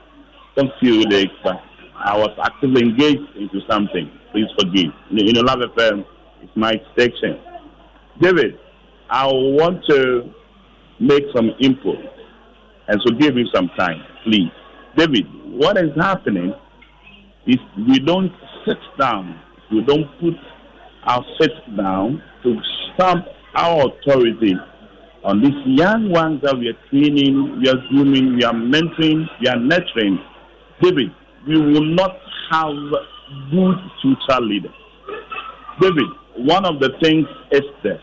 some few days, but I was actively engaged into something. Please forgive. Love FM is my section. David, I want to make some input, and so give me some time, please. David, what is happening is we don't sit down, we don't put our feet down to stamp our authority on these young ones that we are training, we are grooming, we are mentoring, we are nurturing. David, we will not have good future leaders. David, one of the things is that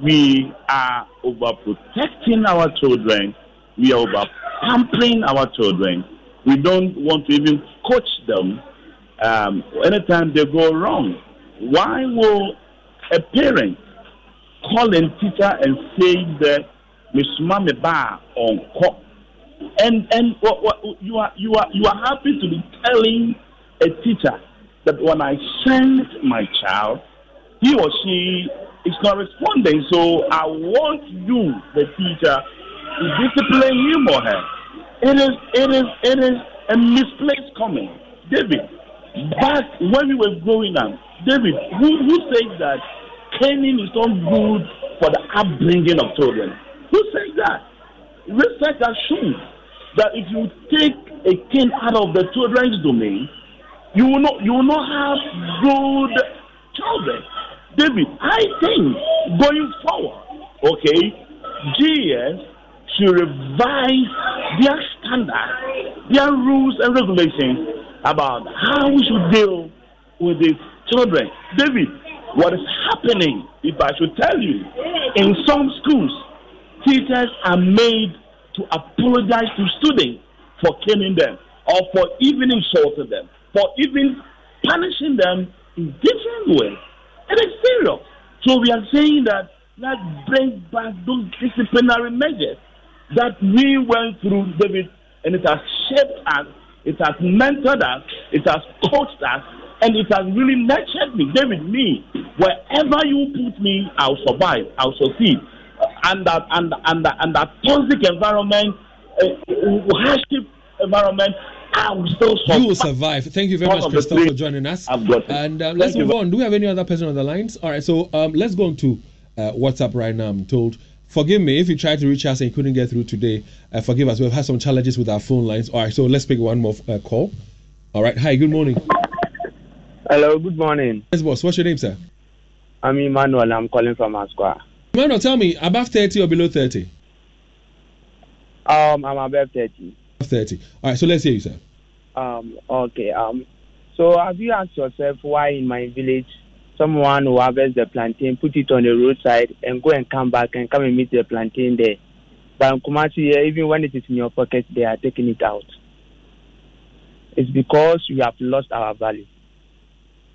we are overprotecting our children, we are over pampering our children. We don't want to even coach them anytime they go wrong. Why will a parent call a teacher and say that Miss Mami Ba on call? And you are happy to be telling a teacher that when I send my child, he or she is not responding. So I want you, the teacher, to discipline him or her. It is a misplaced comment, David. But when we were growing up, David, who said that caning is not good for the upbringing of children? Who said that? Research has shown that if you take a cane out of the children's domain, you will not have good children. David, I think going forward, GS should revise their standards, their rules and regulations about how we should deal with these children. David, what is happening, if I should tell you, in some schools, teachers are made to apologize to students for caning them or for even insulting them, for even punishing them in different ways. It is serious. So we are saying that let's bring back those disciplinary measures that we went through, David, and it has shaped us, it has mentored us, it has coached us, and it has really nurtured me. David, me, wherever you put me, I'll survive, I'll succeed. And that toxic environment, hardship environment, I will still survive. You will survive. Thank you very much, Christoph, for joining us. And let's move on. Do we have any other person on the lines? All right, so let's go on to WhatsApp right now. I'm told. Forgive me if you tried to reach us and you couldn't get through today. Forgive us. We've had some challenges with our phone lines. All right, so let's pick one more call. All right. Hi, good morning. Hello, good morning. Yes, boss. What's your name, sir? I'm Emmanuel. I'm calling from Asqua. Emmanuel, tell me, above 30 or below 30? I'm above 30. 30. All right, so let's hear you, sir. Okay. So have you asked yourself why in my village someone who harvests the plantain, put it on the roadside, and go and come back and come and meet the plantain there? But in Kumasi, even when it is in your pocket, they are taking it out. It's because we have lost our value.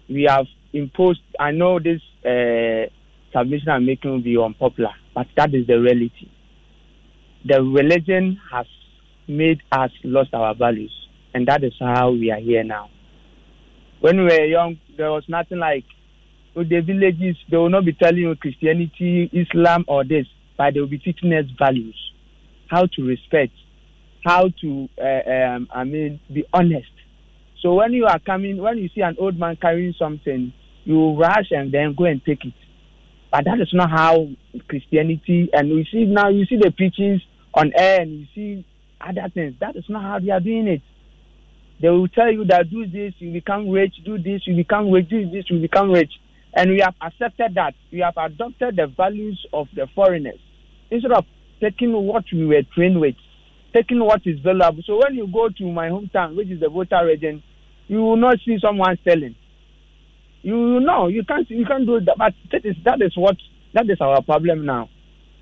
We have imposed, I know this submission I'm making will be unpopular, but that is the reality. The religion has made us lost our values, and that is how we are here now. When we were young, there was nothing like with the villages. They will not be telling you Christianity, Islam, or this, but they will be teaching us values, how to respect, how to, be honest. So when you see an old man carrying something, you rush and then go and take it. But that is not how Christianity, and you see the preachings on air and you see other things. That is not how they are doing it. They will tell you that do this, you become rich, do this, you become rich, do this, you become rich. And we have accepted that. We have adopted the values of the foreigners instead of taking what we were trained with, taking what is valuable. So when you go to my hometown, which is the Volta region, you will not see someone selling. You can't do that. But that is our problem now.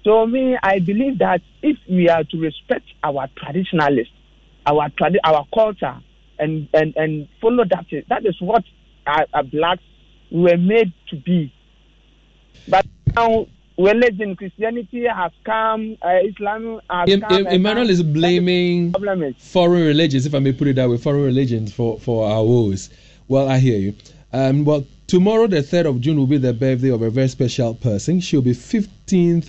So I believe that if we are to respect our traditionalists, our culture, and follow that is what our blacks were made to be. But now religion, Christianity has come, Islam has come. Emmanuel is blaming foreign religions, if I may put it that way, foreign religions for our woes. Well, I hear you. Well, tomorrow, the 3rd of June, will be the birthday of a very special person. She'll be 15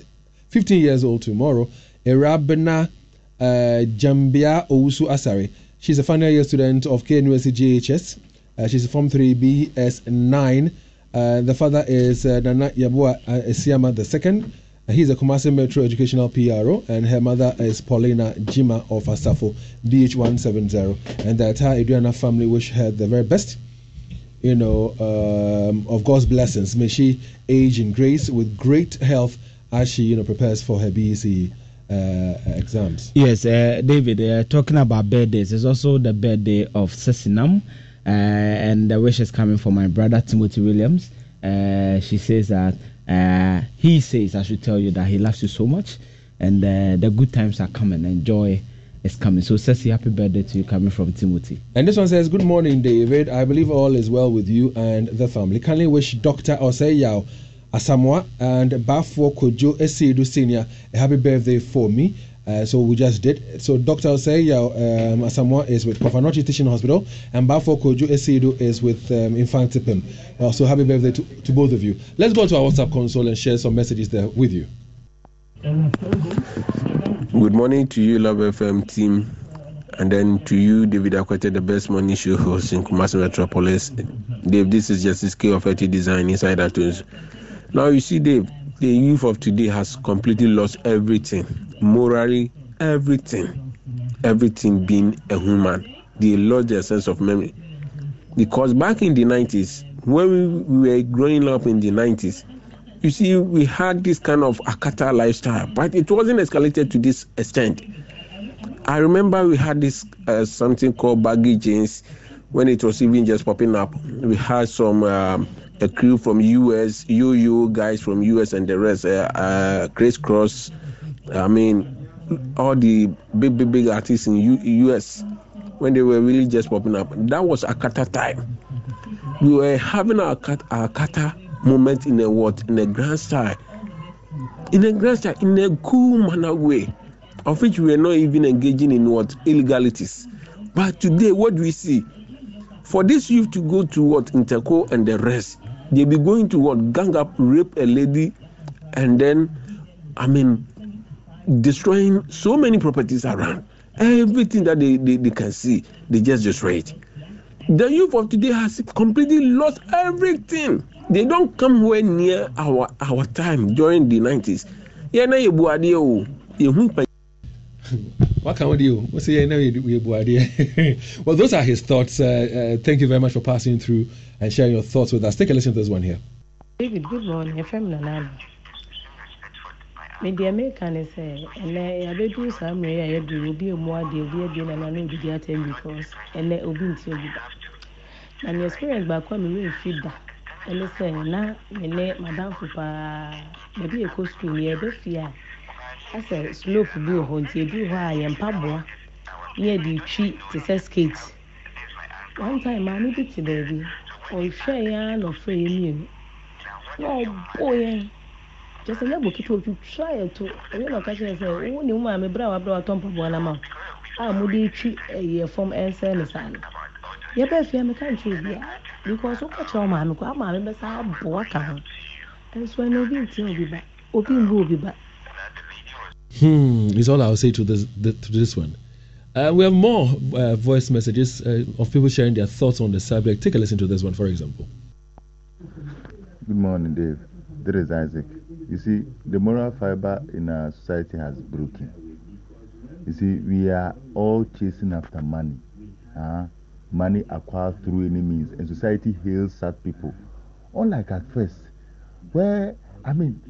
years old tomorrow. Erabena Jambia Owusu Asare. She's a final year student of KNUST GHS. She's Form 3 BS9. The father is Nana Yabua Esiama II. He's a Kumasi Metro Educational PRO, and her mother is Paulina Jima of Asafo BH170. And the entire Adriana family wish her the very best. Of God's blessings. May she age in grace with great health as she, prepares for her BEC exams. Yes, David, talking about birthdays, it's also the birthday of Sesinam, and the wish is coming from my brother Timothy Williams. She says that he says I should tell you that he loves you so much, and the good times are coming, and joy is coming. So, Ceci, happy birthday to you, coming from Timothy. And this one says, good morning, David. I believe all is well with you and the family. Kindly wish Dr. Oseyao Asamoah and Bafo Kojo Esidu Senior a happy birthday for me. So we just did. So Dr. Oseyao Asamoah is with Kofanochi Teaching Hospital, and Bafo Kojo Esidu is with Infantipim. So happy birthday to both of you. Let's go to our WhatsApp console and share some messages there with you. Good morning to you, Love FM team, and then to you, David Akwete, the best morning show host in Kumasi Metropolis. Dave, this is Justice K of IT Design inside iTunes. Now, you see, Dave, the youth of today has completely lost everything, morally, everything being a human. They lost their sense of memory. Because back in the 90s, when we were growing up in the 90s, you see, we had this kind of Akata lifestyle, but it wasn't escalated to this extent. I remember we had this something called baggy jeans when it was even just popping up. We had some a crew from US, Yo-Yo guys from US and the rest, Chris Cross. I mean, all the big artists in US when they were really just popping up. That was Akata time. We were having our Akata moment in a grand style, in a cool manner way, of which we are not even engaging in illegalities. But today, what do we see? For this youth to go to Interco and the rest, they be going to gang up, rape a lady, and then, destroying so many properties around. Everything that they can see, they just destroy it. The youth of today has completely lost everything. They don't come nowhere near our time during the 90s. What can we do? Well, those are his thoughts. Thank you very much for passing through and sharing your thoughts with us. Take a listen to this one here. David, good morning. FM Nanana. Media American say, and I do some way I do be a more deal, and I know the attend because, and let Obin tell you that. And your experience back when we feedback. And they say, now, Madame Fupa, maybe a costume near the fear. I said, slope do haunt you, do high and pabwa near the tree to say skates. One time, I needed to baby, or share yarn or free you. Oh, boy, just a little bit to try to. I don't know, catch it. Oh, you mammy, brow, Tom Pabwana. I would tree a year from Ensign. You better feel me country because what catch your man, I'm a member of Boaka. And so I know being back. Open will be back. Is all I'll say to this one. We have more voice messages of people sharing their thoughts on the subject. Take a listen to this one, for example. Good morning, Dave. This is Isaac. You see, the moral fiber in our society has broken. You see, we are all chasing after money. Money acquired through any means, and society hails such people. Unlike at first, where,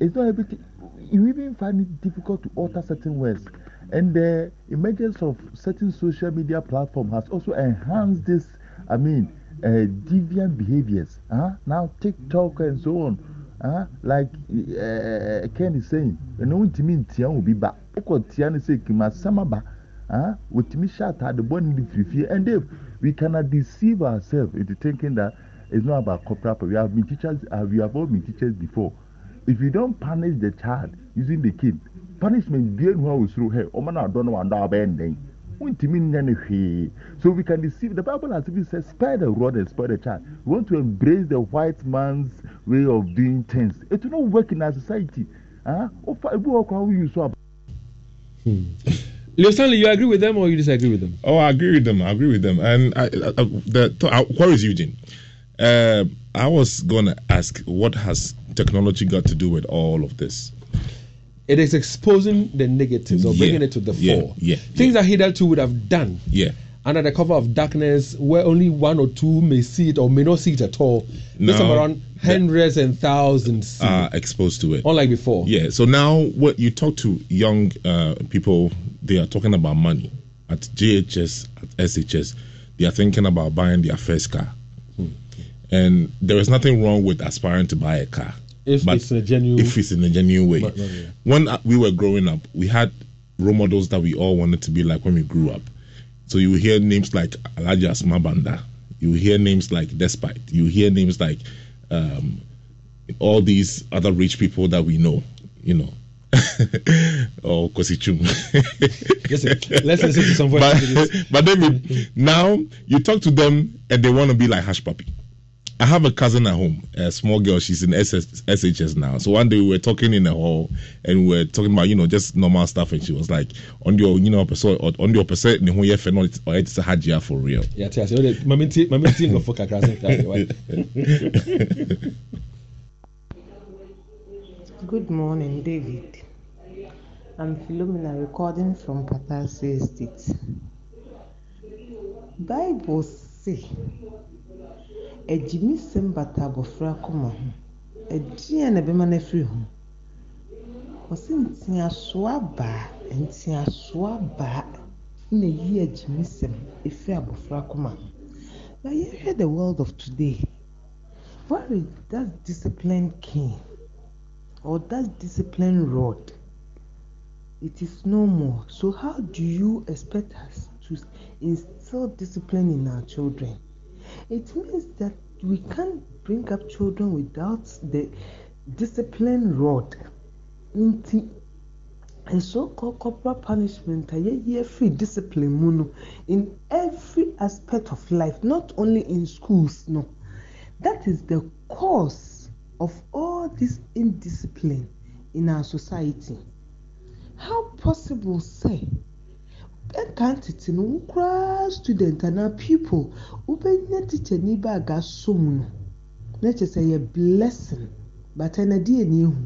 it's not everything. You even find it difficult to alter certain words. And the emergence of certain social media platforms has also enhanced this, deviant behaviors. Now TikTok and so on. Like Ken is saying, you know, what mean Tian will be back. Tian is saying, Kimasamaba. With me shot at the body free. And if we cannot deceive ourselves into thinking that it's not about corporate. We have been teachers, we have all been teachers before. If you don't punish the child using the kid, punishment being who was through her, I don't know under bending. So we can deceive. The Bible has even said, spare the rod and spare the child. We want to embrace the white man's way of doing things. It will not work in our society. Leo Stanley, you agree with them or you disagree with them? Oh, I agree with them. And where is Eugene? I was going to ask, what has technology got to do with all of this? It is exposing the negatives or bringing it to the fore. Things that hitherto would have done under the cover of darkness, where only one or two may see it or may not see it at all. This time around, hundreds and thousands are exposed to it. Unlike before. Yeah, so now what you talk to young people, they are talking about money. At JHS, at SHS, they are thinking about buying their first car. And there is nothing wrong with aspiring to buy a car. If it's in a genuine way. When we were growing up, we had role models that we all wanted to be like when we grew up. So you hear names like Alhaji Asma Banda. You hear names like Despite. You hear names like all these other rich people that we know, or Kosichum. Let's listen to some voices. But then now you talk to them and they want to be like Hush Puppy. I have a cousin at home, a small girl. She's in SHS now. So one day we were talking in the hall and we were talking about, just normal stuff. And she was like, on your percent, or it's a hajia for real. Yeah, Good morning, David. I'm Philomena recording from Patasi Estate. Bible say, a Jimmy Sembata Bofra Kuma, a Gian Abemana free home. Was in Tia Swaba and Tia Swaba in a year Jimmy Sem, a fair Bofra Kuma. Now you hear the world of today. What is that disciplined king or that disciplined rod? It is no more. So how do you expect us to instill discipline in our children? It means that we can't bring up children without the discipline rod. And so-called corporal punishment, free discipline in every aspect of life, not only in schools. No, that is the cause of all this indiscipline in our society. How possible, say? Quantity no class student and people who been teacher ni baga soon. Let's just say a blessing, but an idea new.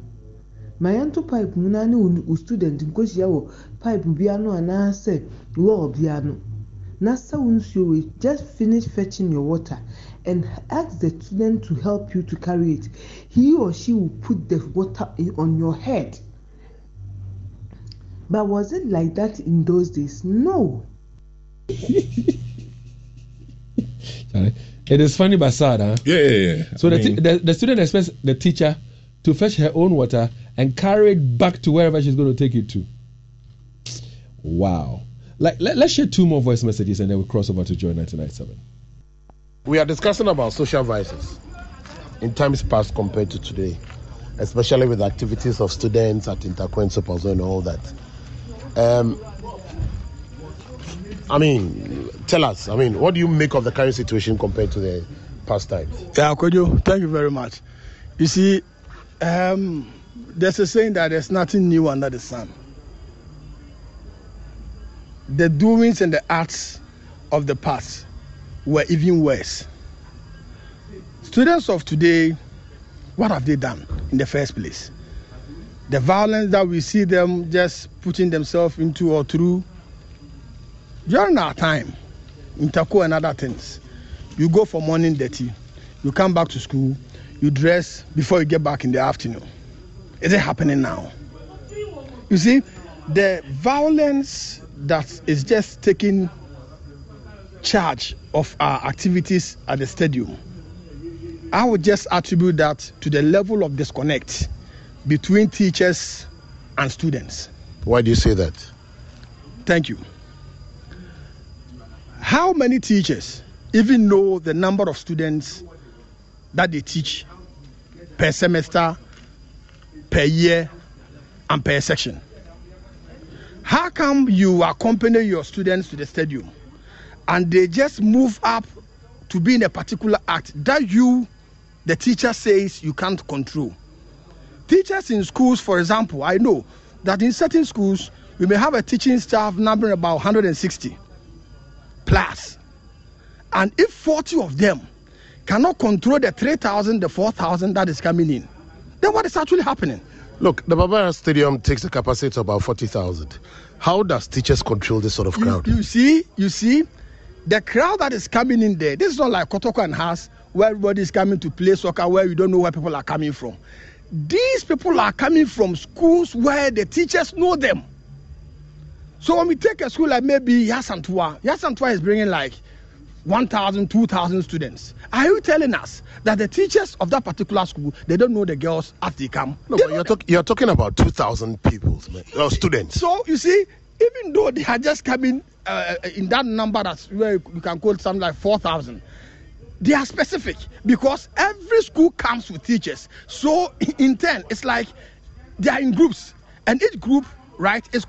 My anto pipe munani student in Koshiawo pipe piano and I say, wall piano. Nasa once you just finish fetching your water and ask the student to help you to carry it. He or she will put the water on your head. But was it like that in those days? No. It is funny but sad, huh? Yeah. So the student expects the teacher to fetch her own water and carry it back to wherever she's going to take it to. Wow. Let's share two more voice messages and then we'll cross over to Joy 99.7. We are discussing about social vices in times past compared to today, especially with activities of students at Interquent Superzone and all that. I mean, tell us. I mean, what do you make of the current situation compared to the past times? Yeah, Kojo, thank you very much. You see, there's a saying that there's nothing new under the sun. The doings and the acts of the past were even worse. Students of today, what have they done in the first place? The violence that we see them just putting themselves into or through. During our time, in Tako and other things, you go for morning dirty, you come back to school, you dress before you get back in the afternoon. Is it happening now? You see, the violence that is just taking charge of our activities at the stadium, I would just attribute that to the level of disconnect between teachers and students. Why do you say that? Thank you. How many teachers even know the number of students that they teach per semester, per year, and per section? How come you accompany your students to the stadium and they just move up to be in a particular act that you, the teacher, says you can't control? Teachers in schools, for example, I know that in certain schools, we may have a teaching staff numbering about 160 plus. And if 40 of them cannot control the 3,000, the 4,000 that is coming in, then what is actually happening? Look, the Barbara Stadium takes a capacity of about 40,000. How does teachers control this sort of crowd? You see, the crowd that is coming in there, this is not like Kotoko and Haas, where everybody is coming to play soccer, where you don't know where people are coming from. These people are coming from schools where the teachers know them. So when we take a school like maybe Yasantua is bringing like 1,000, 2,000 students. Are you telling us that the teachers of that particular school, they don't know the girls as they come? No, but you're talking about 2,000 people, students. So you see, even though they are just coming in that number, that's where you can call something like 4,000, they are specific because every school comes with teachers. So in turn, it's like they are in groups, and each group, right, is